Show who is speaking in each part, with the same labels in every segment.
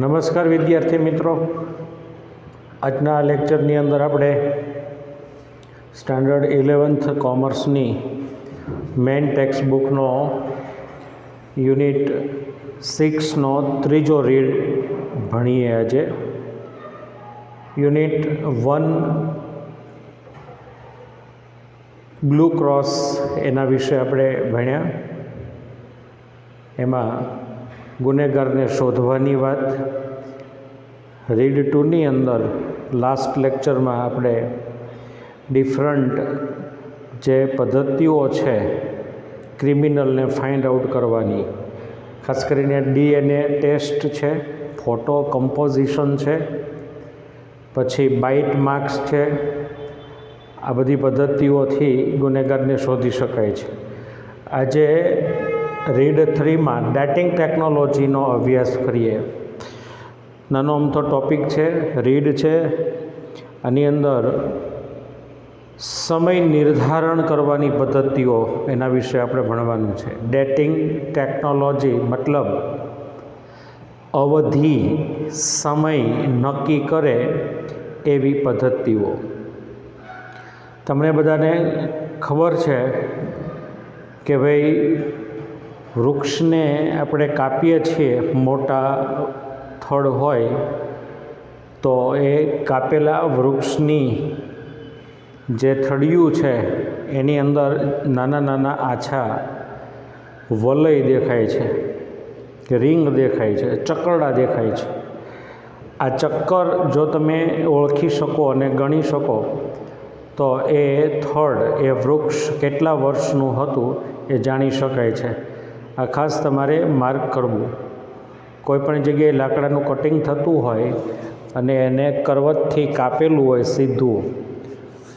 Speaker 1: નમસ્કાર વિદ્યાર્થી મિત્રો, આજના લેક્ચરની અંદર આપણે સ્ટાન્ડર્ડ 11th કોમર્સની મેઇન ટેક્સ્ટ બુકનો યુનિટ 6નો ત્રીજો રીડ ભણીએ. આજે યુનિટ 1 બ્લુ ક્રોસ એના વિશે આપણે ભણ્યા. એમાં ગુનેગારને શોધવાની વાત. રીડ 2ની અંદર લાસ્ટ લેક્ચરમાં આપણે ડિફરન્ટ જે પદ્ધતિઓ છે ક્રિમિનલને ફાઇન્ડ આઉટ કરવાની, ખાસ કરીને DNA ટેસ્ટ છે, ફોટો કમ્પોઝિશન છે, પછી બાઇટ માર્ક્સ છે, આ બધી પદ્ધતિઓથી ગુનેગારને શોધી શકાય છે. આજે રીડ 3માં ડેટિંગ ટેકનોલોજીનો અભ્યાસ કરીએ. નાનો અમથો ટૉપિક છે, રીડ છે. આની અંદર સમય નિર્ધારણ કરવાની પદ્ધતિઓ એના વિશે આપણે ભણવાનું છે. ડેટિંગ ટેકનોલોજી મતલબ અવધિ, સમય નક્કી કરે એવી પદ્ધતિઓ. તમને બધાને ખબર છે કે ભાઈ વૃક્ષને આપણે કાપીએ છીએ, મોટા થડ હોય તો એ કાપેલા વૃક્ષની જે થડિયું છે એની અંદર નાના નાના આછા વલય દેખાય છે, રિંગ દેખાય છે, ચક્કરડા દેખાય છે. આ ચક્કર જો તમે ઓળખી શકો અને ગણી શકો તો એ થડ, એ વૃક્ષ કેટલા વર્ષનું હતું એ જાણી શકાય છે. આ ખાસ તમારે માર્ક કરવું. કોઈપણ જગ્યાએ લાકડાનું કટિંગ થતું હોય અને એને કરવતથી કાપેલું હોય સીધું,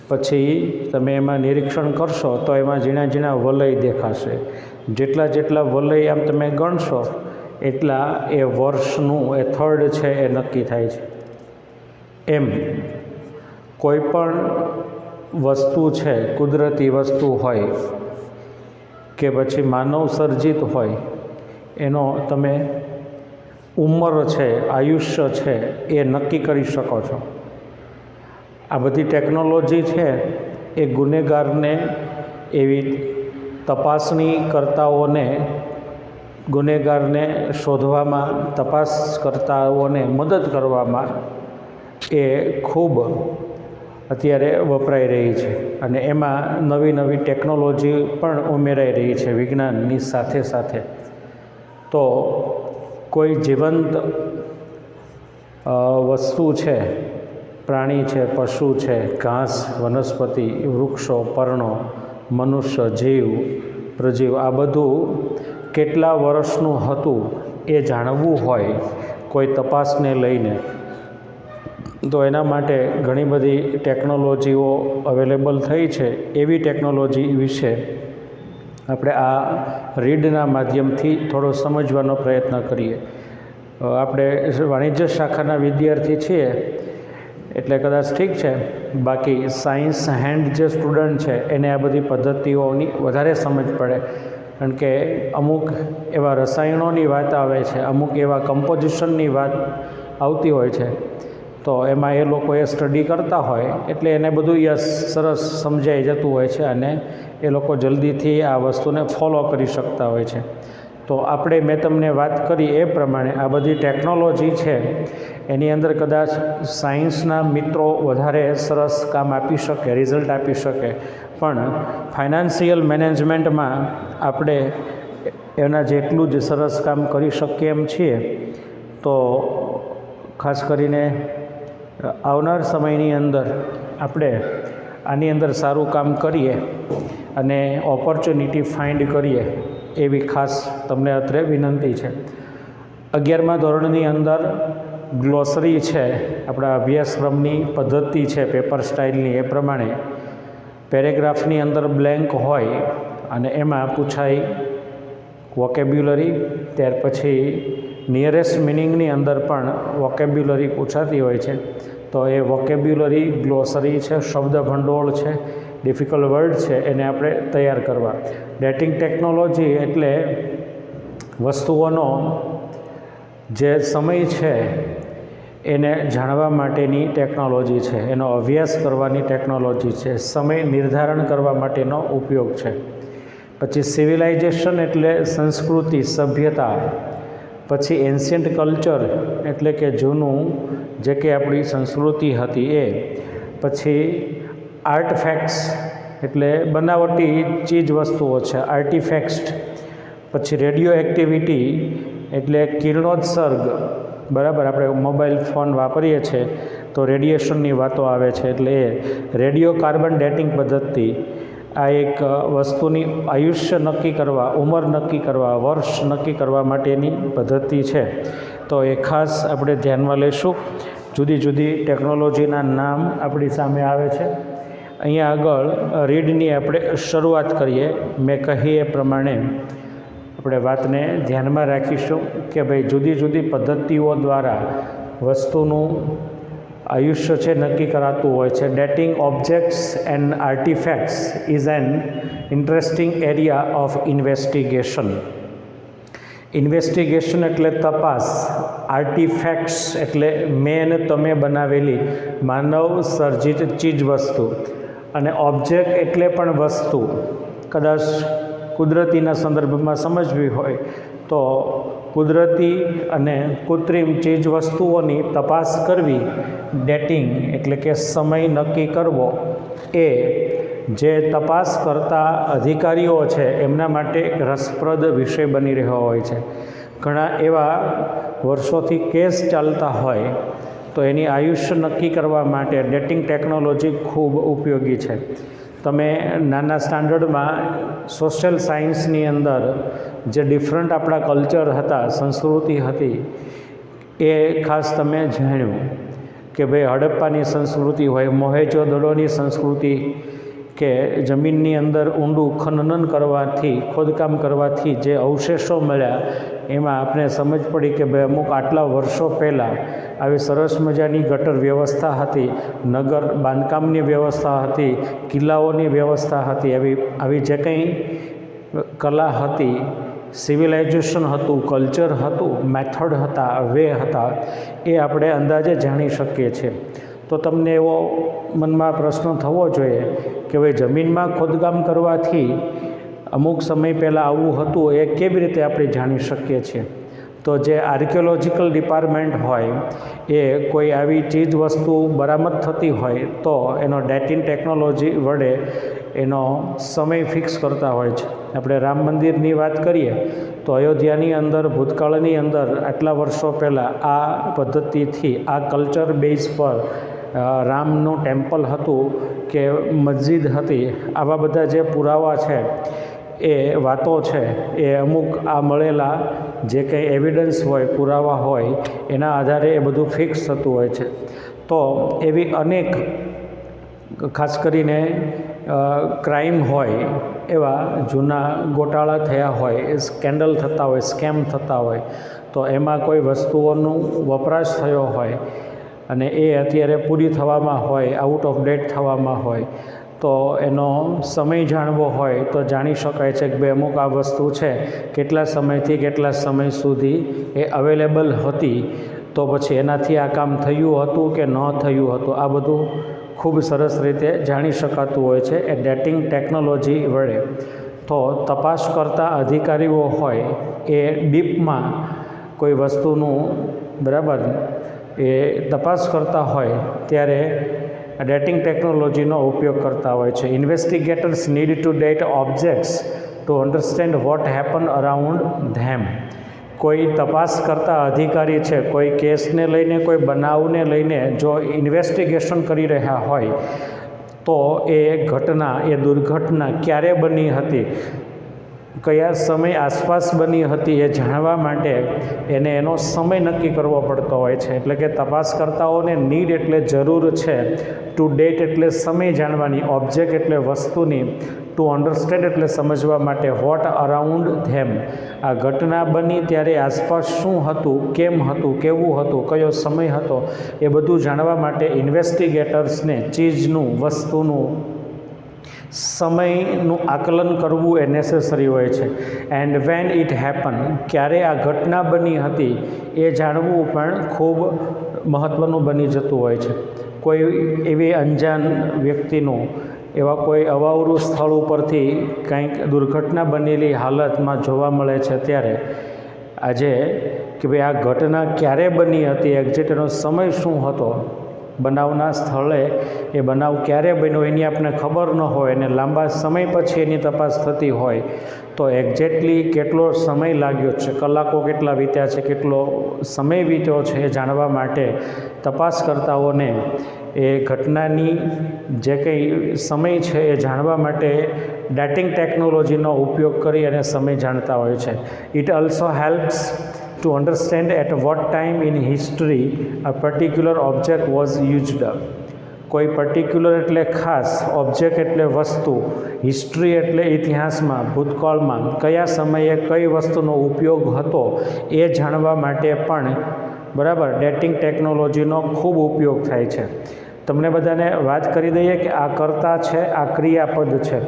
Speaker 1: પછી તમે એમાં નિરીક્ષણ કરશો તો એમાં ઝીણા ઝીણા વલય દેખાશે. જેટલા જેટલા વલય આમ તમે ગણશો એટલા એ વર્ષનું એ થર્ડ છે એ નક્કી થાય છે. એમ કોઈ પણ વસ્તુ છે, કુદરતી વસ્તુ હોય કે પછી માનવ સર્જિત હોય, એનો તમે ઉંમર છે, આયુષ્ય છે એ નક્કી કરી શકો છો. આ બધી ટેકનોલોજી છે એ ગુનેગારને, એવી તપાસણી કરતાઓને, ગુનેગારને શોધવામાં, તપાસ કરતાઓને મદદ કરવામાં એ ખૂબ અત્યારે વપરાઈ રહી છે. અને એમાં નવી નવી ટેકનોલોજી પણ ઉમેરાઈ રહી છે વિજ્ઞાનની સાથે સાથે. તો કોઈ જીવંત વસ્તુ છે, પ્રાણી છે, પશુ છે, ઘાસ, વનસ્પતિ, વૃક્ષો, પર્ણો, મનુષ્ય, જીવ, પ્રજીવ, આ બધું કેટલા વર્ષનું હતું એ જાણવું હોય કોઈ તપાસને લઈને, તો એના માટે ઘણી બધી ટેકનોલોજીઓ અવેલેબલ થઈ છે. એવી ટેકનોલોજી વિશે આપણે આ રીડના માધ્યમથી થોડો સમજવાનો પ્રયત્ન કરીએ. આપણે વાણિજ્ય શાખાના વિદ્યાર્થી છીએ એટલે કદાચ ઠીક છે, બાકી સાયન્સ હેન્ડ જે સ્ટુડન્ટ છે એને આ બધી પદ્ધતિઓની વધારે સમજ પડે. કારણ કે અમુક એવા રસાયણોની વાત આવે છે, અમુક એવા કમ્પોઝિશનની વાત આવતી હોય છે, તો એમાં એ લોકો એ સ્ટડી કરતા હોય એટલે એને બધું સરસ સમજાઈ જતું હોય છે અને એ લોકો જલ્દીથી આ વસ્તુને ફોલો કરી શકતા હોય છે. તો આપણે, મેં તમને વાત કરી એ પ્રમાણે આ બધી ટેકનોલોજી છે એની અંદર કદાચ સાયન્સના મિત્રો વધારે સરસ કામ આપી શકે, રિઝલ્ટ આપી શકે, પણ ફાઇનાન્શિયલ મેનેજમેન્ટમાં આપણે એના જેટલું જ સરસ કામ કરી શકીએ એમ છીએ. તો ખાસ કરીને આવનાર સમયની અંદર આપણે આની અંદર સારું કામ કરીએ અને ઓપોર્ચ્યુનિટી ફાઇન્ડ કરીએ એવી ખાસ તમને અત્રે વિનંતી છે. 11મા ધોરણની અંદર ગ્લોસરી છે, આપણા અભ્યાસક્રમની પદ્ધતિ છે પેપર સ્ટાઇલની, એ પ્રમાણે પેરેગ્રાફની અંદર બ્લેન્ક હોય અને એમાં પૂછાય વોકેબ્યુલરી, ત્યાર પછી નિયરેસ્ટ મિનિંગની અંદર પણ વોકેબ્યુલરી પૂછાતી હોય છે. તો એ વોકેબ્યુલરી, ગ્લોસરી છે, શબ્દ ભંડોળ છે, ડિફિકલ્ટ વર્ડ છે, એને આપણે તૈયાર કરવા. ડેટિંગ ટેકનોલોજી એટલે વસ્તુઓનો જે સમય છે એને જાણવા માટેની ટેકનોલોજી છે, એનો અભ્યાસ કરવાની ટેકનોલોજી છે, સમય નિર્ધારણ કરવા માટેનો ઉપયોગ છે. પછી સિવિલાઇઝેશન એટલે સંસ્કૃતિ, સભ્યતા. પછી એન્શિયન્ટ કલ્ચર એટલે કે જૂનું જે કે આપણી સંસ્કૃતિ હતી એ. પછી આર્ટફેક્ટ્સ એટલે બનાવટી ચીજ વસ્તુઓ છે, આર્ટિફેક્ટ્સ. પછી રેડિયો એક્ટિવિટી એટલે કિરણોત્સર્ગ, બરાબર. આપણે મોબાઈલ ફોન વાપરીએ છીએ તો રેડિયેશનની વાતો આવે છે, એટલે એ રેડિયો કાર્બન ડેટિંગ પદ્ધતિ. આ એક વસ્તુની આયુષ્ય નક્કી કરવા, ઉંમર નક્કી કરવા, વર્ષ નક્કી કરવા માટેની પદ્ધતિ છે. તો એ ખાસ આપણે ધ્યાનમાં લઈશું. જુદી જુદી ટેકનોલોજીના નામ આપણી સામે આવે છે. અહીંયા આગળ રીડની આપણે શરૂઆત કરીએ. મેં કહી એ પ્રમાણે આપણે વાતને ધ્યાનમાં રાખીશું કે ભાઈ જુદી જુદી પદ્ધતિઓ દ્વારા વસ્તુનું આયુષ્ય છે નક્કી કરાતું હોય છે. Dating objects and artefacts is an interesting area of investigation. Investigation એટલે તપાસ, આર્ટિફેક્ટ્સ એટલે મેં અને તમે બનાવેલી માનવ સર્જિત ચીજ વસ્તુ, અને ઓબ્જેક્ટ એટલે પણ વસ્તુ. કદાચ કુદરતીના સંદર્ભમાં સમજવી હોય તો કુદરતી અને કૃત્રિમ ચીજ વસ્તુઓની તપાસ કરવી, ડેટિંગ એટલે કે સમય નક્કી કરવો, એ જે તપાસ કરતા અધિકારીઓ છે એમના માટે એક રસપ્રદ વિષય બની રહ્યો હોય છે. ઘણા એવા વર્ષોથી કેસ ચાલતા હોય તો એની આયુષ્ય નક્કી કરવા માટે ડેટિંગ ટેકનોલોજી ખૂબ ઉપયોગી છે. તમે નાના સ્ટાન્ડર્ડમાં સોશિયલ સાયન્સની અંદર જે ડિફરન્ટ આપણા કલ્ચર હતા, સંસ્કૃતિ હતી, એ ખાસ તમે જાણ્યું કે ભાઈ હડપ્પાની સંસ્કૃતિ હોય, મોહેંજો-દડોની સંસ્કૃતિ, કે જમીનની અંદર ઊંડું ખનન કરવાથી, ખોદકામ કરવાથી જે અવશેષો મળ્યા એમાં આપણે સમજ પડી કે ભાઈ અમુક આટલા વર્ષો પહેલાં આવી સરસ મજાની ગટર વ્યવસ્થા હતી, નગર બાંધકામની વ્યવસ્થા હતી, કિલ્લાઓની વ્યવસ્થા હતી. આવી જે કંઈ કલા હતી, સિવિલાઇઝેશન હતું, કલ્ચર હતું, મેથડ હતા, વે હતા, એ આપણે અંદાજે જાણી શકીએ છીએ. તો તમને એવો મનમાં પ્રશ્ન થવો જોઈએ કે ભાઈ જમીનમાં ખોદકામ કરવાથી અમુક સમય પહેલાં આવું હતું, એ કેવી રીતે આપણે જાણી શકીએ છીએ? તો જે આર્કિયોલોજીકલ ડિપાર્ટમેન્ટ હોય એ કોઈ આવી ચીજ વસ્તુ બરામદ થતી હોય તો એનો ડેટિંગ ટેકનોલોજી વડે એનો સમય ફિક્સ કરતા હોય છે. આપણે રામ મંદિરની વાત કરીએ તો અયોધ્યાની અંદર ભૂતકાળની અંદર આટલા વર્ષો પહેલાં આ પદ્ધતિથી, આ કલ્ચર બેઝ પર રામનું ટેમ્પલ હતું કે મસ્જિદ હતી, આવા બધા જે પુરાવા છે, એ વાતો છે, એ અમુક આ મળેલા જે કંઈ એવિડન્સ હોય, પુરાવા હોય, એના આધારે એ બધું ફિક્સ થતું હોય છે. તો એવી અનેક, ખાસ કરીને ક્રાઇમ હોય, એવા જૂના ગોટાળા થયા હોય, સ્કેન્ડલ થતા હોય, સ્કેમ થતા હોય, તો એમાં કોઈ વસ્તુઓનો વપરાશ થયો હોય અને એ અત્યારે પૂરી થવામાં હોય, આઉટ ઓફ ડેટ થવામાં હોય, તો એનો સમય જાણવો હોય તો જાણી શકાય છે કે ભાઈ અમુક આ વસ્તુ છે કેટલા સમયથી કેટલા સમય સુધી એ અવેલેબલ હતી, તો પછી એનાથી આ કામ થયું હતું કે ન થયું હતું, આ બધું ખૂબ સરસ રીતે જાણી શકાતું હોય છે એ ડેટિંગ ટેકનોલોજી વડે. તો તપાસ કરતા અધિકારીઓ હોય એ ડીપમાં કોઈ વસ્તુનું, બરાબર, એ તપાસ કરતા હોય ત્યારે ડેટિંગ ટેકનોલોજીનો ઉપયોગ કરતા હોય છે. Investigators need to date objects to understand what happen around them. કોઈ તપાસ કરતા અધિકારી છે, કોઈ કેસને લઈને, કોઈ બનાવને લઈને જો ઇન્વેસ્ટિગેશન કરી રહ્યા હોય તો એ ઘટના, એ દુર્ઘટના ક્યારે બની હતી, કયા સમય આસપાસ બની હતી, એ જાણવા માટે એને એનો સમય નક્કી કરવો પડતો હોય છે. એટલે કે તપાસકર્તાઓને નીડ એટલે જરૂર છે, ટુ ડેટ એટલે સમય જાણવાની, ઓબ્જેક્ટ એટલે વસ્તુની, ટુ અન્ડરસ્ટેન્ડ એટલે સમજવા માટે, વોટ અરાઉન્ડ ધેમ, આ ઘટના બની ત્યારે આસપાસ શું હતું, કેમ હતું, કેવું હતું, કયો સમય હતો, એ બધું જાણવા માટે ઇન્વેસ્ટિગેટર્સને ચીજનું, વસ્તુનું સમયનું આકલન કરવું એ નેસેસરી હોય છે. એન્ડ વેન ઇટ હેપન, ક્યારે આ ઘટના બની હતી એ જાણવું પણ ખૂબ મહત્ત્વનું બની જતું હોય છે. કોઈ એવી અંજાન વ્યક્તિનું એવા કોઈ અવાવરું સ્થળ ઉપરથી કંઈક દુર્ઘટના બનેલી હાલતમાં જોવા મળે છે ત્યારે આજે કે ભાઈ આ ઘટના ક્યારે બની હતી, એક્ઝેક્ટ એનો સમય શું હતો, બનાવના સ્થળે એ બનાવ ક્યારે બન્યો એની આપણને ખબર ન હોય અને લાંબા સમય પછી એની તપાસ થતી હોય તો એક્ઝેક્ટલી કેટલો સમય લાગ્યો છે, કલાકો કેટલા વીત્યા છે, કેટલો સમય વીત્યો છે એ જાણવા માટે તપાસકર્તાઓને એ ઘટનાની જે કંઈ સમય છે એ જાણવા માટે ડેટિંગ ટેકનોલોજીનો ઉપયોગ કરી અને સમય જાણતા હોય છે. It also helps to understand at what time in history a particular object was used. કોઈ પર્ટિક્યુલર એટલે ખાસ, ઓબ્જેક્ટ એટલે વસ્તુ, હિસ્ટ્રી એટલે ઇતિહાસમાં, ભૂતકાળમાં કયા સમયે કઈ વસ્તુનો ઉપયોગ હતો એ જાણવા માટે પણ બરાબર ડેટિંગ ટેકનોલોજીનો ખૂબ ઉપયોગ થાય છે. તમને બધાને વાત કરી દઈએ કે આ કર્તા છે, આ ક્રિયાપદ છે.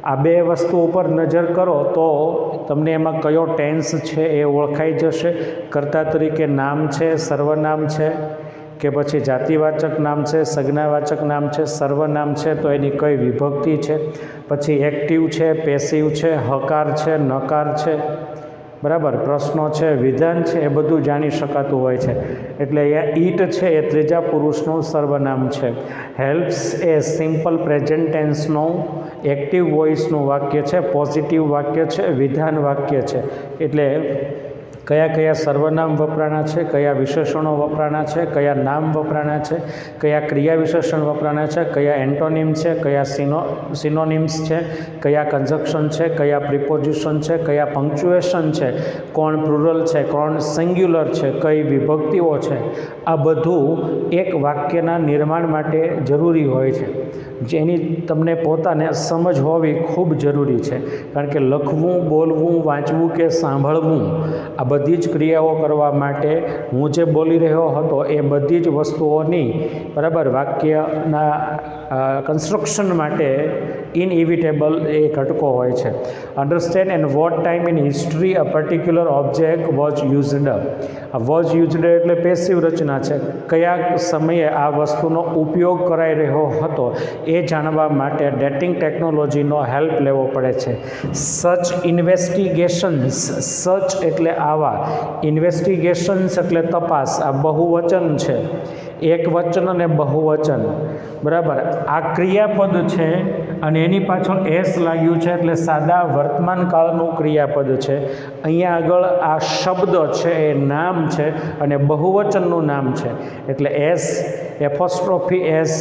Speaker 1: આ બે વસ્તુ ઉપર નજર કરો તો તમને એમાં કયો ટેન્સ છે એ ઓળખાઈ જશે. કર્તા તરીકે નામ છે, સર્વનામ છે કે પછી જાતિવાચક નામ છે, સંજ્ઞાવાચક નામ છે, સર્વનામ છે તો એની કઈ વિભક્તિ છે, પછી એક્ટિવ છે, પેસિવ છે, હકાર છે, નકાર છે, બરાબર, પ્રશ્નો છે, વિધાન છે, એ બધું જાણી શકાતું હોય છે. એટલે અહીંયા ઈટ છે એ ત્રીજા પુરુષનું સર્વનામ છે. હેલ્પ્સ એ સિમ્પલ પ્રેઝન્ટ ટેન્સનું એક્ટિવ વોઇસનું વાક્ય છે, પોઝિટિવ વાક્ય છે, વિધાન વાક્ય છે. એટલે કયા કયા સર્વનામ વપરાણા છે, કયા વિશેષણો વપરાણા છે, કયા નામ વપરાણા છે, કયા ક્રિયા વિશેષણ વપરાણા છે, કયા એન્ટોનિમ છે, કયા સિનોનિમ્સ છે, કયા કન્જક્શન છે, કયા પ્રિપોઝિશન છે, કયા પંક્ચ્યુએશન છે, કોણ પ્લુરલ છે, કોણ સિંગ્યુલર છે, કઈ વિભક્તિઓ છે. આ બધું એક વાક્યના નિર્માણ માટે જરૂરી હોય છે, જેની તમને પોતાને સમજ હોવી ખૂબ જરૂરી છે. કારણ કે લખવું, બોલવું, વાંચવું કે સાંભળવું આ બધી જ ક્રિયાઓ કરવા માટે હું જે બોલી રહ્યો હતો એ બધી જ વસ્તુઓની બરાબર વાક્યના કન્સ્ટ્રક્શન માટે ઇનઇવિટેબલ એ ઘટકો હોય છે. Understand and what time in history a particular object was used. આ વોઝ યુઝડ એટલે પેસિવ રચના છે. કયા સમયે આ વસ્તુનો ઉપયોગ કરાઈ રહ્યો હતો એ જાણવા માટે ડેટિંગ ટેકનોલોજીનો હેલ્પ લેવો પડે છે. સચ ઇન્વેસ્ટિગેશન્સ, સચ એટલે આવા, ઇન્વેસ્ટિગેશન્સ એટલે તપાસ. આ બહુવચન છે, એક વચન અને બહુવચન, બરાબર. આ ક્રિયાપદ છે અને એની પાછળ એસ લાગ્યું છે એટલે સાદા વર્તમાન કાળનું ક્રિયાપદ છે. અહીંયા આગળ આ શબ્દ છે એ નામ છે અને બહુવચનનું નામ છે એટલે એસ એપોસ્ટ્રોફી એસ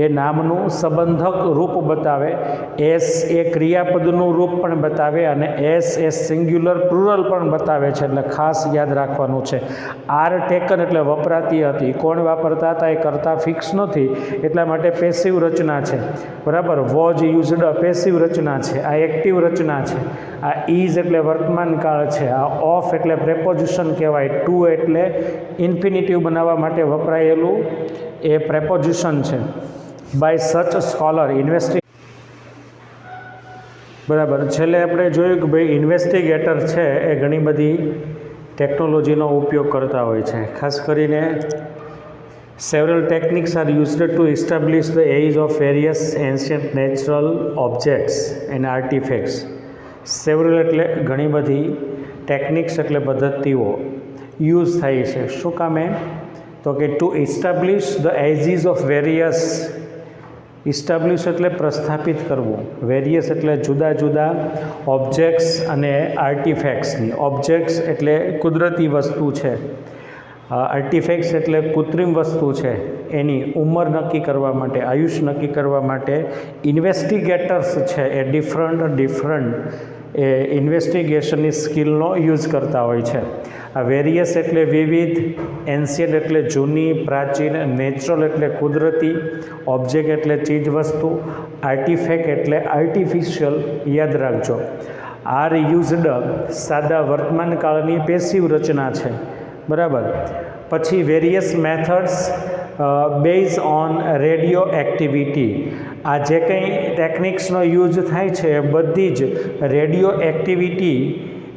Speaker 1: એ નામનું સંબંધક રૂપ બતાવે, એસ એ ક્રિયાપદનું રૂપ પણ બતાવે અને એસ એ સિંગ્યુલર પ્લુરલ પણ બતાવે છે. એટલે ખાસ યાદ રાખવાનું છે. આર ટેકન એટલે વપરાતી હતી, કોણ વાપરતા હતા એ કરતાં ફિક્સ નથી એટલા માટે પેસિવ રચના છે, બરાબર. વોઝ યુઝડ પેસિવ રચના છે, આ એક્ટિવ રચના છે. આ ઇઝ એટલે વર્તમાન કાળ છે, આ ઓફ એટલે પ્રેપોઝિશન કહેવાય, ટુ એટલે ઇન્ફિનિટિવ બનાવવા માટે વપરાયેલું એ પ્રેપોઝિશન છે. બાય સચ સ્કોલર બરાબર. છેલ્લે આપણે જોયું કે ભાઈ ઇન્વેસ્ટિગેટર છે એ ઘણી બધી ટેકનોલોજીનો ઉપયોગ કરતા હોય છે. ખાસ કરીને several techniques are used to establish the age of various ancient natural objects and artifacts. Several એટલે ઘણી બધી, ટેકનિક્સ એટલે પદ્ધતિઓ યુઝ થાય છે. શું કામે? તો કે to establish the ages of various. Establish એટલે પ્રસ્થાપિત કરવું, વેરિયસ એટલે જુદા જુદા ઓબ્જેક્ટ્સ અને આર્ટિફેક્ટ્સની. ઓબ્જેક્ટ્સ એટલે કુદરતી વસ્તુ છે, આર્ટિફેક્ટ્સ એટલે કૃત્રિમ વસ્તુ છે, એની ઉંમર નક્કી કરવા માટે, આયુષ્ય નક્કી કરવા માટે ઇન્વેસ્ટિગેટર્સ છે એ ડિફરન્ટ એ ઇન્વેસ્ટિગેશનની સ્કિલનો યુઝ કરતા હોય છે. આ વેરિયસ એટલે વિવિધ, એન્શિયન્ટ એટલે જૂની, પ્રાચીન, નેચરલ એટલે કુદરતી, ઓબ્જેક્ટ એટલે ચીજ વસ્તુ, આર્ટિફેક્ટ એટલે આર્ટિફિશિયલ. યાદ રાખજો. આર યુઝડ સાદા વર્તમાન કાળની પેસિવ રચના છે, બરાબર. પછી various methods base on radio activity. આ જે કંઈ ટેકનિક્સનો યુઝ થાય છે એ બધી જ રેડિયો એક્ટિવિટી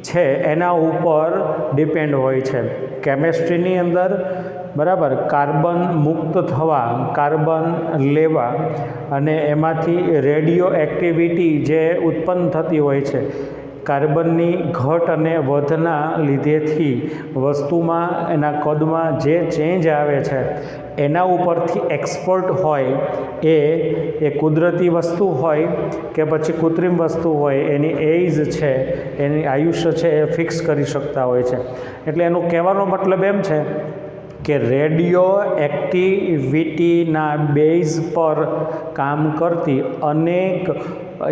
Speaker 1: છે એના ઉપર ડિપેન્ડ હોય છે. કેમેસ્ટ્રીની અંદર બરાબર કાર્બન મુક્ત થવા, કાર્બન લેવા અને એમાંથી રેડિયો એક્ટિવિટી જે ઉત્પન્ન થતી હોય છે, કાર્બનની ઘટ અને વધના લીધેથી વસ્તુમાં એના કદમાં જે ચેન્જ આવે છે એના ઉપરથી એક્સપર્ટ હોય એ કુદરતી વસ્તુ હોય કે પછી કૃત્રિમ વસ્તુ હોય, એની એજ છે, એની આયુષ્ય છે એ ફિક્સ કરી શકતા હોય છે. એટલે એનું કહેવાનો મતલબ એમ છે કે રેડિયો એક્ટિવિટીના બેઝ પર કામ કરતી અનેક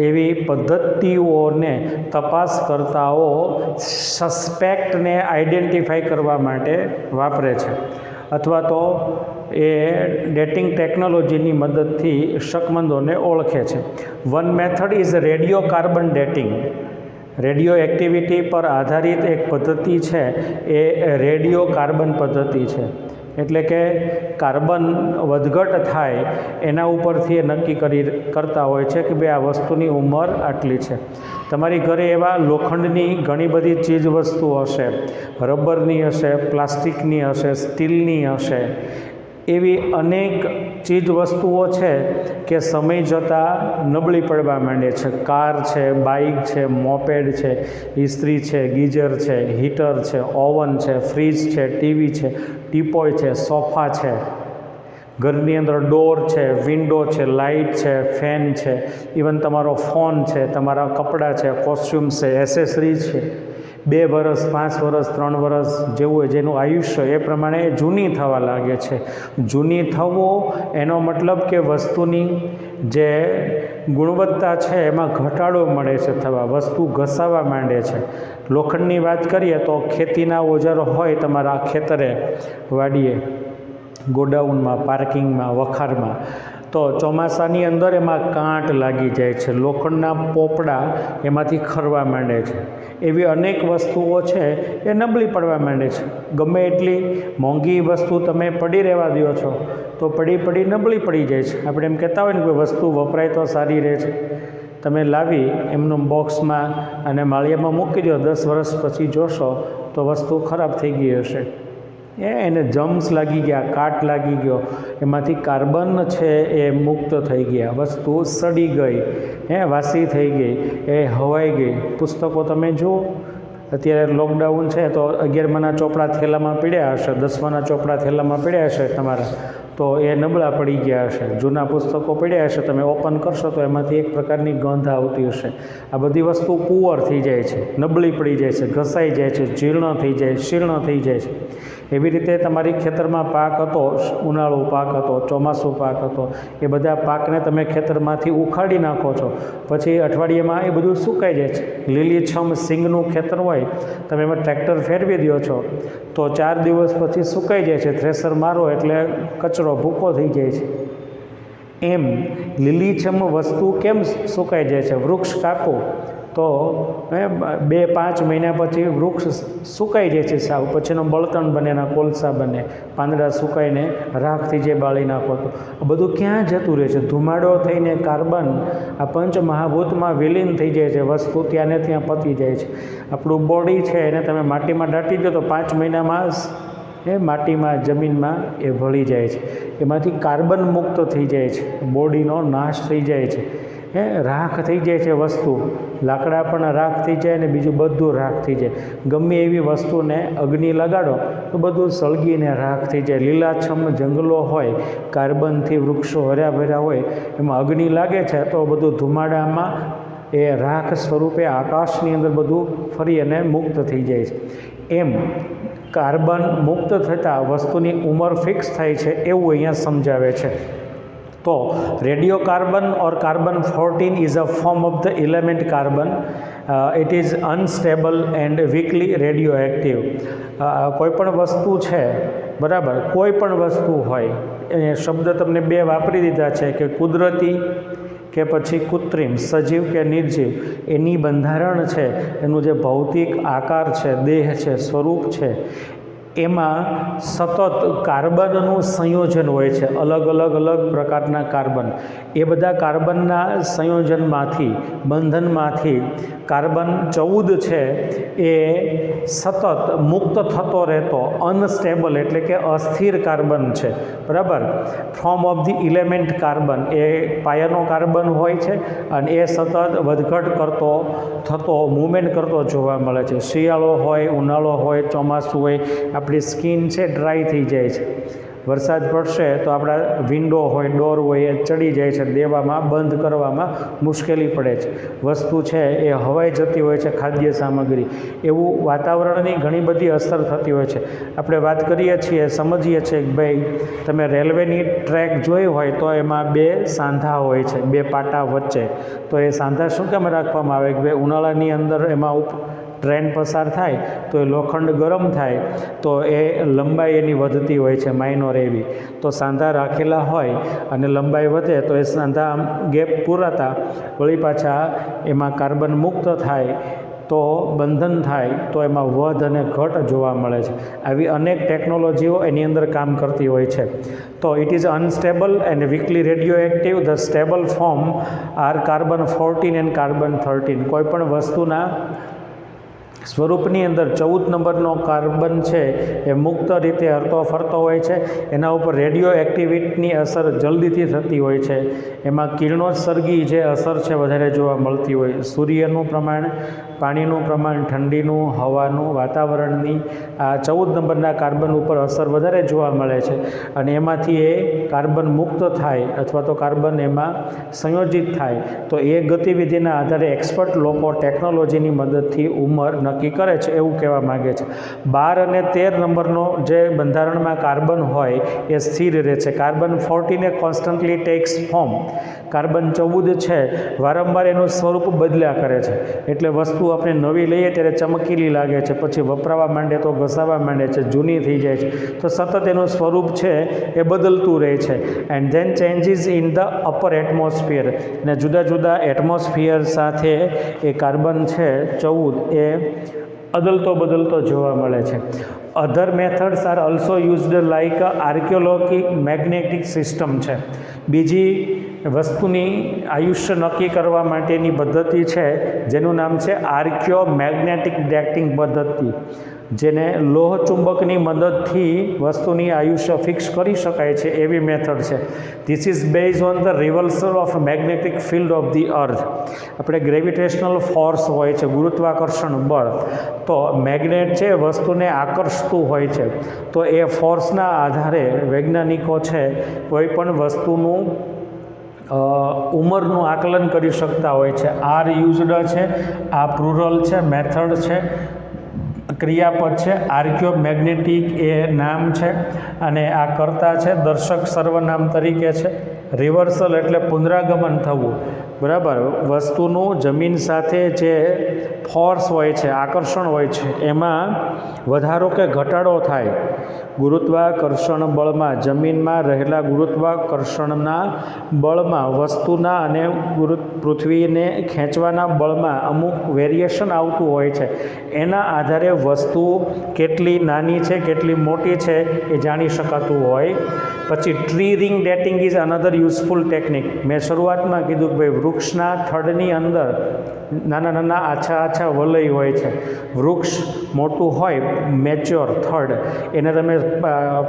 Speaker 1: એવી પદ્ધતિઓને તપાસકર્તાઓ સસ્પેક્ટને આઈડેન્ટિફાઈ કરવા માટે વાપરે છે, અથવા તો એ ડેટિંગ ટેકનોલોજીની મદદથી શકમંદોને ઓળખે છે. One method is radio carbon dating. Radio activity પર આધારિત એક પદ્ધતિ છે એ રેડિયો કાર્બન પદ્ધતિ છે. એટલે કે કાર્બન વધઘટ થાય એના ઉપરથી એ નક્કી કરતા હોય છે કે ભાઈ આ વસ્તુની ઉંમર આટલી છે. તમારી ઘરે એવા લોખંડની ઘણી બધી ચીજ વસ્તુઓ હશે, રબરની હશે, પ્લાસ્ટિકની હશે, સ્ટીલની હશે, એવી અનેક ચીજ વસ્તુઓ છે કે સમય જતાં નબળી પડવા માંડે છે. કાર છે, બાઇક છે, મોપેડ છે, ઇસ્ત્રી છે, ગીઝર છે, હીટર છે, ઓવન છે, ફ્રીજ છે, ટીવી છે, ટીપોય છે, સોફા છે, ઘરની અંદર ડોર છે, વિન્ડો છે, લાઇટ છે, ફેન છે, ઇવન તમારો ફોન છે, તમારા કપડાં છે, કોસ્ચ્યુમ છે, એસેસરીઝ છે. 2 વર્ષ, 5 વર્ષ, 3 વર્ષ જેવું હોય જેનું આયુષ્ય એ પ્રમાણે જૂની થવા લાગે છે. જૂની થવો એનો મતલબ કે વસ્તુની જે ગુણવત્તા છે એમાં ઘટાડો મળે છે થવા, વસ્તુ ઘસાવા માંડે છે. લોખંડની વાત કરીએ તો ખેતીના ઓજારો હોય તમારા ખેતરે, વાડીએ, ગોડાઉનમાં, પાર્કિંગમાં, વખારમાં, તો ચોમાસાની અંદર એમાં કાંટ લાગી જાય છે, લોખંડના પોપડા એમાંથી ખરવા માંડે છે. એવી અનેક વસ્તુઓ છે એ નબળી પડવા માંડે છે. ગમે એટલી મોંઘી વસ્તુ તમે પડી રહેવા દો છો તો પડી નબળી પડી જાય છે. આપણે એમ કહેતા હોય ને કે વસ્તુ વપરાય તો સારી રહે છે. તમે લાવી એમનું બોક્સમાં અને માળિયામાં મૂકી દો, 10 વર્ષ પછી જોશો તો વસ્તુ ખરાબ થઈ ગઈ હશે. એને જમ્સ લાગી ગયા, કાટ લાગી ગયો, એમાંથી કાર્બન છે એ મુક્ત થઈ ગયા, વસ્તુ સડી ગઈ, વાસી થઈ ગઈ, એ હવાઈ ગઈ. પુસ્તકો તમે જુઓ, અત્યારે લોકડાઉન છે તો 11માના ચોપડા થેલામાં પડ્યા હશે, 10માના ચોપડા થેલામાં પડ્યા હશે તમારા, તો એ નબળા પડી ગયા હશે. જૂના પુસ્તકો પડ્યા હશે, તમે ઓપન કરશો તો એમાંથી એક પ્રકારની ગંધ આવતી હશે. આ બધી વસ્તુ પુઅર થઈ જાય છે, નબળી પડી જાય છે, ઘસાઈ જાય છે, જીર્ણ થઈ જાય, શીર્ણ થઈ જાય છે. એવી રીતે તમારી ખેતરમાં પાક હતો, ઉનાળુ પાક હતો, ચોમાસું પાક હતો, એ બધા પાકને તમે ખેતરમાંથી ઉખાડી નાખો છો, પછી અઠવાડિયામાં એ બધું સુકાઈ જાય છે. લીલીછમ સિંગનું ખેતર હોય, તમે એમાં ટ્રેક્ટર ફેરવી દો છો તો 4 દિવસ પછી સુકાઈ જાય છે. થ્રેસર મારો એટલે કચરો ભૂકો થઈ જાય છે. એમ લીલીછમ વસ્તુ કેમ સુકાઈ જાય છે? વૃક્ષ કાપો તો 2-5 મહિના પછી વૃક્ષ સુકાઈ જાય છે સાવ, પછીનો બળતણ બને, એના કોલસા બને, પાંદડા સુકાઈને રાખ થઈ જાય, બાળી નાખો તો આ બધું ક્યાં જતું રહે છે? ધુમાડો થઈને કાર્બન આ પંચમહાભૂતમાં વિલીન થઈ જાય છે, વસ્તુ ત્યાં ને ત્યાં પતી જાય છે. આપણું બોડી છે એને તમે માટીમાં દાટી દો તો 5 મહિનામાં માટીમાં, જમીનમાં એ ભળી જાય છે. એમાંથી કાર્બન મુક્ત થઈ જાય છે, બોડીનો નાશ થઈ જાય છે, રાખ થઈ જાય છે વસ્તુ. લાકડા પણ રાખ થઈ જાય ને બીજું બધું રાખ થઈ જાય. ગમે એવી વસ્તુને અગ્નિ લગાડો તો બધું સળગીને રાખ થઈ જાય. લીલાછમ જંગલો હોય, કાર્બનથી વૃક્ષો હર્યા ભર્યા હોય, એમાં અગ્નિ લાગે છે તો બધું ધુમાડામાં એ રાખ સ્વરૂપે આકાશની અંદર બધું ફરી અને મુક્ત થઈ જાય છે. એમ કાર્બન મુક્ત થતાં વસ્તુની ઉંમર ફિક્સ થાય છે એવું અહીંયા સમજાવે છે. તો radio carbon or carbon 14 is a form of the element carbon. It is unstable and weakly radio active. કોઈપણ વસ્તુ છે, બરાબર, કોઈ પણ વસ્તુ હોય, એ શબ્દ તમને 2 વાપરી દીધા છે કે કુદરતી કે પછી કૃત્રિમ, સજીવ કે નિર્જીવ. એની બંધારણ છે, એનું જે ભૌતિક આકાર છે, દેહ છે, સ્વરૂપ છે, એમાં સતત કાર્બનનું સંયોજન હોય છે, અલગ અલગ પ્રકારના કાર્બન. એ બધા કાર્બનના સંયોજનમાંથી, બંધનમાંથી કાર્બન 14 છે એ સતત મુક્ત થતો રહેતો અનસ્ટેબલ એટલે કે અસ્થિર કાર્બન છે, બરાબર. ફોર્મ ઓફ ધી ઇલેમેન્ટ કાર્બન એ પાયાનો કાર્બન હોય છે અને એ સતત વધઘટ કરતો થતો મૂવમેન્ટ કરતો જોવા મળે છે. શિયાળો હોય, ઉનાળો હોય, ચોમાસું હોય, આપણી સ્કિન છે ડ્રાય થઈ જાય છે. વરસાદ પડશે તો આપણા વિન્ડો હોય, ડોર હોય એ ચડી જાય છે, દેવામાં બંધ કરવામાં મુશ્કેલી પડે છે. વસ્તુ છે એ હવાઈ જતી હોય છે, ખાદ્ય સામગ્રી. એવું વાતાવરણની ઘણી બધી અસર થતી હોય છે. આપણે વાત કરીએ છીએ, સમજીએ છીએ કે ભાઈ તમે રેલવેની ટ્રેક જોઈ હોય તો એમાં 2 સાંધા હોય છે, 2 પાટા વચ્ચે. તો એ સાંધા શું કેમ રાખવામાં આવે કે ભાઈ ઉનાળાની અંદર એમાં ટ્રેન પસાર થાય તો એ લોખંડ ગરમ થાય તો એ લંબાઈ એની વધતી હોય છે, માઇનોર એવી. તો સાંધા રાખેલા હોય અને લંબાઈ વધે તો એ સાંધા ગેપ પૂરાતા વળી પાછા એમાં કાર્બન મુક્ત થાય તો બંધન થાય તો એમાં વધ અને ઘટ જોવા મળે છે. આવી અનેક ટેકનોલોજીઓ એની અંદર કામ કરતી હોય છે. તો it is unstable and weakly radioactive. The stable form are carbon 14 and carbon 13. કોઈપણ વસ્તુના સ્વરૂપની અંદર 14 નંબરનો કાર્બન છે એ મુક્ત રીતે હરતો ફરતો હોય છે. એના ઉપર રેડિયો એક્ટિવિટીની અસર જલ્દીથી થતી હોય છે. એમાં કિરણોત્સર્ગી જે અસર છે વધારે જોવા મળતી હોય. સૂર્યનું પ્રમાણ, પાણીનું પ્રમાણ, ઠંડીનું, હવાનું, વાતાવરણની આ 14 નંબરના કાર્બન ઉપર અસર વધારે જોવા મળે છે. અને એમાંથી એ કાર્બન મુક્ત થાય અથવા તો કાર્બન એમાં સંયોજિત થાય તો એ ગતિવિધિના આધારે એક્સપર્ટ લોકો ટેકનોલોજીની મદદથી ઉંમર નક્કી કરે છે એવું કહેવા માગે છે. 12 અને 13 નંબરનો જે બંધારણમાં કાર્બન હોય એ સ્થિર રહે છે. કાર્બન 14 એ કોન્સ્ટન્ટલી ટેક્સ ફોર્મ. કાર્બન 14 છે વારંવાર એનું સ્વરૂપ બદલ્યા કરે છે. એટલે વસ્તુ આપણે નવી લઈએ ત્યારે ચમકીલી લાગે છે, પછી વપરાવા માંડે તો ઘસાવા માંડે છે, જૂની થઈ જાય છે. તો સતત એનું સ્વરૂપ છે એ બદલતું રહે છે. And then changes in the upper atmosphere. અને જુદા જુદા એટમોસ્ફિયર સાથે એ કાર્બન છે 14 એ અદલતો બદલતો જોવા મળે છે. Other methods are also used like archaeology magnetic system છે. બીજી વસ્તુની આયુષ્ય નક્કી કરવા માટેની પદ્ધતિ છે જેનું નામ છે આર્કિયો મેગ્નેટિક ડેટિંગ પદ્ધતિ, જેને લોહ ચુંબકની મદદથી વસ્તુની આયુષ્ય ફિક્સ કરી શકાય છે એવી મેથડ છે. This is base on the reversal of magnetic field of the અર્થ. આપણે ગ્રેવિટેશનલ ફોર્સ હોય છે, ગુરુત્વાકર્ષણ બળ. તો મેગ્નેટ છે વસ્તુને આકર્ષતું હોય છે. તો એ ફોર્સના આધારે વૈજ્ઞાનિકો છે કોઈ પણ વસ્તુનું ઉંમરનું આકલન કરી શકતા હોય છે. આર યુઝડ છે, આ પ્લુરલ છે, મેથડ છે, ક્રિયાપદ છે. આર્કિયો મેગ્નેટિક એ નામ છે અને આ કર્તા છે, દર્શક સર્વનામ તરીકે છે. રિવર્સલ એટલે પુનરાગમન થવું, બરાબર. વસ્તુનું જમીન સાથે જે ફોર્સ હોય છે, આકર્ષણ હોય છે, એમાં વધારો કે ઘટાડો થાય. ગુરુત્વાકર્ષણ બળમાં, જમીનમાં રહેલા ગુરુત્વાકર્ષણના બળમાં, વસ્તુના અને પૃથ્વીને ખેંચવાના બળમાં અમુક વેરિએશન આવતું હોય છે. એના આધારે વસ્તુ કેટલી નાની છે, કેટલી મોટી છે એ જાણી શકાતું હોય. પછી tree ring dating is another useful technique. મેં શરૂઆતમાં કીધું કે ભાઈ વૃક્ષના થડની અંદર નાના નાના આછા વલય હોય છે. વૃક્ષ મોટું હોય, મેચ્યોર થડ, એને તમે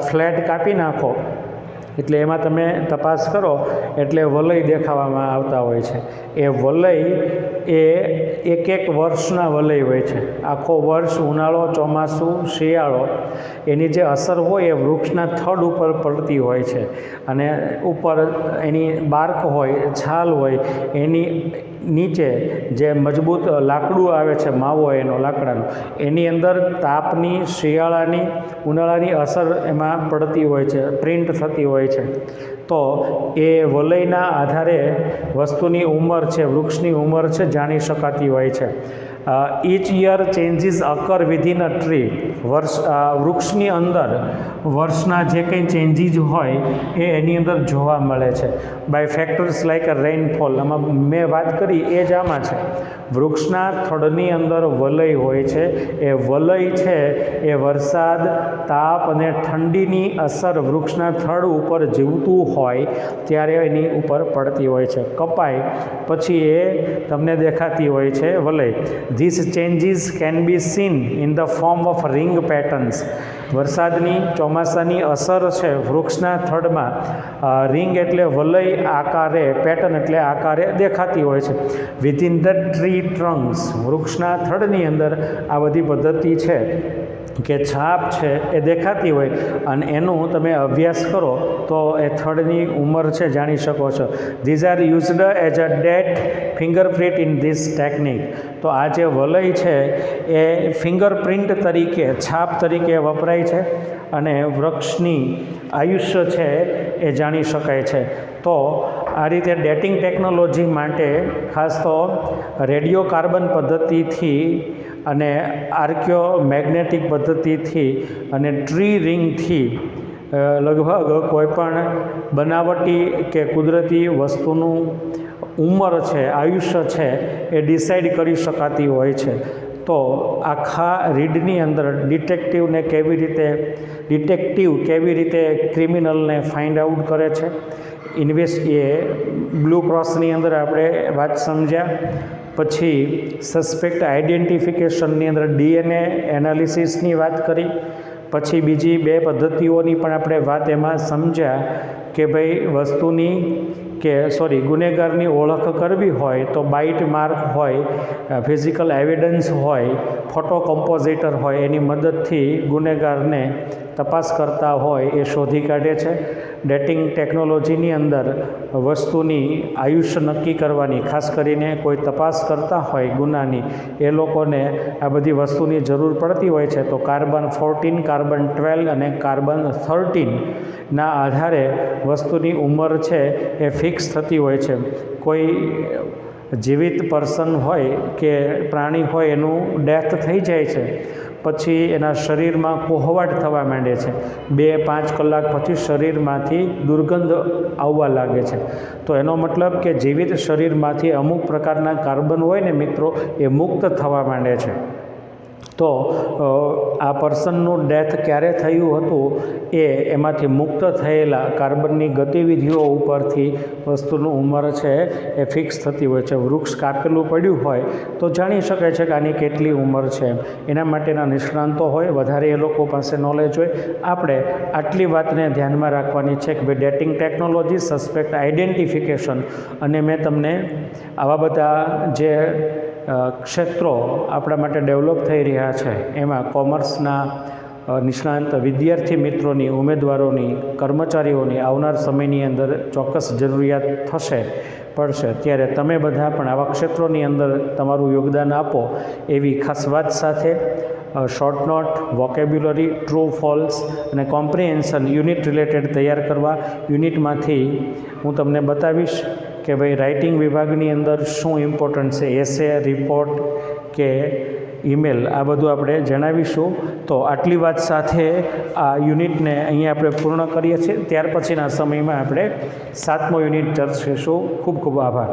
Speaker 1: ફ્લેટ કાપી નાખો એટલે એમાં તમે તપાસ કરો એટલે વલય દેખાવામાં આવતા હોય છે. એ વલય એ એક વર્ષના વલય હોય છે. આખો વર્ષ, ઉનાળો, ચોમાસું, શિયાળો, એની જે અસર હોય એ વૃક્ષના થડ ઉપર પડતી હોય છે. અને ઉપર એની બાર્ક હોય, છાલ હોય, એની નીચે જે મજબૂત લાકડું આવે છે, માવો એનો લાકડાનો, એની અંદર તાપની, શિયાળાની, ઉનાળાની અસર એમાં પડતી હોય છે, પ્રિન્ટ થતી હોય છે. તો એ વલયના આધારે વસ્તુની ઉંમર છે, વૃક્ષની ઉંમર છે, જાણી શકાતી હોય છે. Each year changes occur within a tree. વૃક્ષની અંદર વર્ષના જે કંઈ ચેન્જીસ હોય એ એની અંદર જોવા મળે છે. By factors like a rainfall. આમાં મેં વાત કરી એ જ આમાં છે. વૃક્ષના થડની અંદર વલય હોય છે. એ વલય છે એ વરસાદ, તાપ અને ઠંડીની અસર વૃક્ષના થડ ઉપર જીવતું હોય ત્યારે એની ઉપર પડતી હોય છે. કપાય પછી એ તમને દેખાતી હોય છે વલય. These changes can be seen in the form of ring patterns. વરસાદની ચોમાસાની અસર છે વૃક્ષના થડમાં રિંગ એટલે વલય આકારે, પેટર્ન એટલે આકારે દેખાતી હોય છે. Within the tree trunks. વૃક્ષના થડની અંદર આ બધી પદ્ધતિ છે કે છાપ છે એ દેખાતી હોય અને એનું તમે અભ્યાસ કરો તો એ થડની ઉંમર છે જાણી શકો છો. These are used as a date fingerprint in this technique. તો આ જે વલય છે એ ફિંગરપ્રિન્ટ તરીકે, છાપ તરીકે વપરાય છે અને વૃક્ષની આયુષ્ય છે એ જાણી શકાય છે. તો આ રીતે ડેટિંગ ટેકનોલોજી માટે ખાસ તો રેડિયો કાર્બન પદ્ધતિથી અને આર્ક્યો મેગ્નેટિક પદ્ધતિથી અને ટ્રી રિંગથી લગભગ કોઈપણ બનાવટી કે કુદરતી વસ્તુનું ઉંમર છે, આયુષ્ય છે એ ડિસાઈડ કરી શકાતી હોય છે. તો આખા રીડની અંદર ડિટેક્ટિવ કેવી રીતે ક્રિમિનલને ફાઇન્ડ આઉટ કરે છે. બ્લુ ક્રોસની અંદર આપણે વાત સમજ્યા. પછી સસ્પેક્ટ આઈડેન્ટિફિકેશનની અંદર DNA એનાલિસિસની વાત કરી. પછી બીજી બે પદ્ધતિઓની પણ આપણે વાત એમાં સમજ્યા કે ભાઈ ગુનેગારની ઓળખ કરવી હોય તો બાઇટ માર્ક હોય, ફિઝિકલ એવિડન્સ હોય, ફોટો કમ્પોઝિટર હોય, એની મદદથી ગુનેગારને તપાસ કરતા હોય એ શોધી કાઢે છે. ડેટિંગ ટેકનોલોજીની અંદર વસ્તુની આયુષ્ય નક્કી કરવાની, ખાસ કરીને કોઈ તપાસ કરતા હોય ગુનાની, એ લોકોને આ બધી વસ્તુની જરૂર પડતી હોય છે. તો કાર્બન 14, કાર્બન 12 અને કાર્બન 13ના આધારે વસ્તુની ઉંમર છે એ ફિક્સ થતી હોય છે. કોઈ જીવિત પર્સન હોય કે પ્રાણી હોય એનું ડેથ થઈ જાય છે પછી એના શરીરમાં કોહવાટ થવા માંડે છે. 2-5 કલાક પછી શરીરમાંથી દુર્ગંધ આવવા લાગે છે. તો એનો મતલબ કે જીવિત શરીરમાંથી અમુક પ્રકારના કાર્બન હોય ને મિત્રો, એ મુક્ત થવા માંડે છે. તો આ પર્સનનું ડેથ ક્યારે થયું હતું એમાંથી મુક્ત થયેલા કાર્બનની ગતિવિધિઓ ઉપરથી વસ્તુનું ઉંમર છે એ ફિક્સ થતી હોય છે. વૃક્ષ કાપેલું પડ્યું હોય તો જાણી શકાય છે કે આની કેટલી ઉંમર છે. એના માટેના નિષ્ણાંતો હોય, વધારે એ લોકો પાસે નોલેજ હોય. આપણે આટલી વાતને ધ્યાનમાં રાખવાની છે કે ભાઈ ડેટિંગ ટેકનોલોજી, સસ્પેક્ટ આઈડેન્ટિફિકેશન અને મેં તમને આવા બધા જે ક્ષેત્રો આપણા માટે ડેવલપ થઈ રહ્યા છે એમાં કોમર્સના નિષ્ણાંત વિદ્યાર્થી મિત્રોની, ઉમેદવારોની, કર્મચારીઓની આવનાર સમયની અંદર ચોક્કસ જરૂરિયાત પડશે. ત્યારે તમે બધા પણ આવા ક્ષેત્રોની અંદર તમારું યોગદાન આપો એવી ખાસ વાત સાથે short note, vocabulary, true false અને કોમ્પ્રિહેન્શન યુનિટ રિલેટેડ તૈયાર કરવા. યુનિટમાંથી હું તમને બતાવીશ કે ભાઈ રાઇટિંગ વિભાગની અંદર શું ઇમ્પોર્ટન્ટ છે, એસે, રિપોર્ટ કે ઈમેલ, આ બધું આપણે જણાવીશું. તો આટલી વાત સાથે આ યુનિટને અહીંયા આપણે પૂર્ણ કરીએ છીએ. ત્યાર પછીના સમયમાં આપણે 7મો યુનિટ ચર્ચીશું. ખૂબ ખૂબ આભાર.